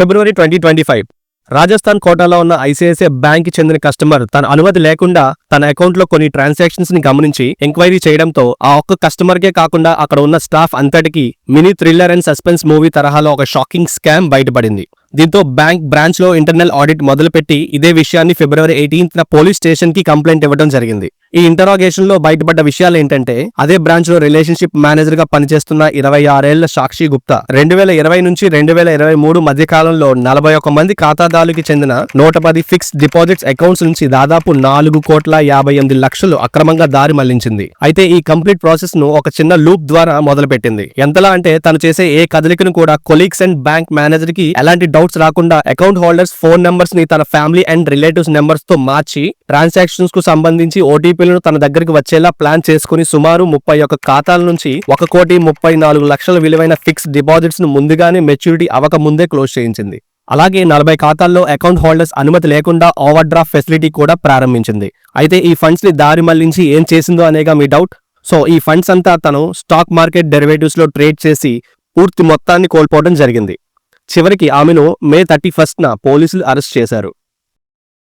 ఫిబ్రవరి 2025 రాజస్థాన్ కోటాలో ఉన్న ICICI bank కి చెందిన కస్టమర్ తన అనుమతి లేకుండా తన అకౌంట్ లో కొన్ని ట్రాన్సాక్షన్స్ ని గమనించి ఎంక్వైరీ చేయడంతో ఆ ఒక్క కస్టమర్ కే కాకుండా అక్కడ ఉన్న స్టాఫ్ అంతటికి mini thriller and suspense movie తరహాలో ఒక షాకింగ్ స్కామ్ బయటపడింది. దీంతో బ్యాంక్ బ్రాంచ్ లో ఇంటర్నల్ ఆడిట్ మొదలుపెట్టి ఇదే విషయాన్ని ఫిబ్రవరి 18న పోలీస్ స్టేషన్ కి కంప్లైంట్ ఇవ్వడం జరిగింది. ఈ ఇంటరాగేషన్ లో బయటపడ్డ విషయాలు ఏంటంటే అదే బ్రాంచ్ లో రిలేషన్షిప్ మేనేజర్ గా పనిచేస్తున్న 26 ఏళ్ల సాక్షి గుప్తా 2020 నుంచి 2023 మధ్య కాలంలో 41 మంది ఖాతాదారులకి చెందిన 110 ఫిక్స్డ్ డిపాజిట్స్ అకౌంట్స్ నుంచి దాదాపు 4,58 లక్షలు అక్రమంగా దారి మళ్లించింది. అయితే ఈ కంప్లీట్ ప్రాసెస్ ను ఒక చిన్న లూప్ ద్వారా మొదలుపెట్టింది. ఎంతలా అంటే తను చేసే ఏ కదలికను కూడా కొలీగ్స్ అండ్ బ్యాంక్ మేనేజర్ కి ఎలాంటి డౌట్స్ రాకుండా అకౌంట్ హోల్డర్స్ ఫోన్ నెంబర్స్ ని తన ఫ్యామిలీ అండ్ రిలేటివ్స్ నెంబర్స్ తో మార్చి ట్రాన్సాక్షన్స్ కు సంబంధించి ఓటీపీలను తన దగ్గరికి వచ్చేలా ప్లాన్ చేసుకుని సుమారు 31 ఖాతాల నుంచి 1,34,00,000 విలువైన ఫిక్స్డ్ డిపాజిట్స్ ను ముందుగానే మెచ్యూరిటీ అవ్వక ముందే క్లోజ్ చేయించింది. అలాగే 40 ఖాతాల్లో అకౌంట్ హోల్డర్స్ అనుమతి లేకుండా ఓవర్ డ్రాఫ్ట్ ఫెసిలిటీ కూడా ప్రారంభించింది. అయితే ఈ ఫండ్స్ ని దారి మళ్లించి ఏం చేసిందో అనేగా మీ డౌట్. సో ఈ ఫండ్స్ అంతా తను స్టాక్ మార్కెట్ డెరివేటివ్స్ లో ట్రేడ్ చేసి పూర్తి మొత్తాన్ని కోల్పోవడం జరిగింది. చివరికి ఆమెను మే 31న పోలీసులు అరెస్ట్ చేశారు.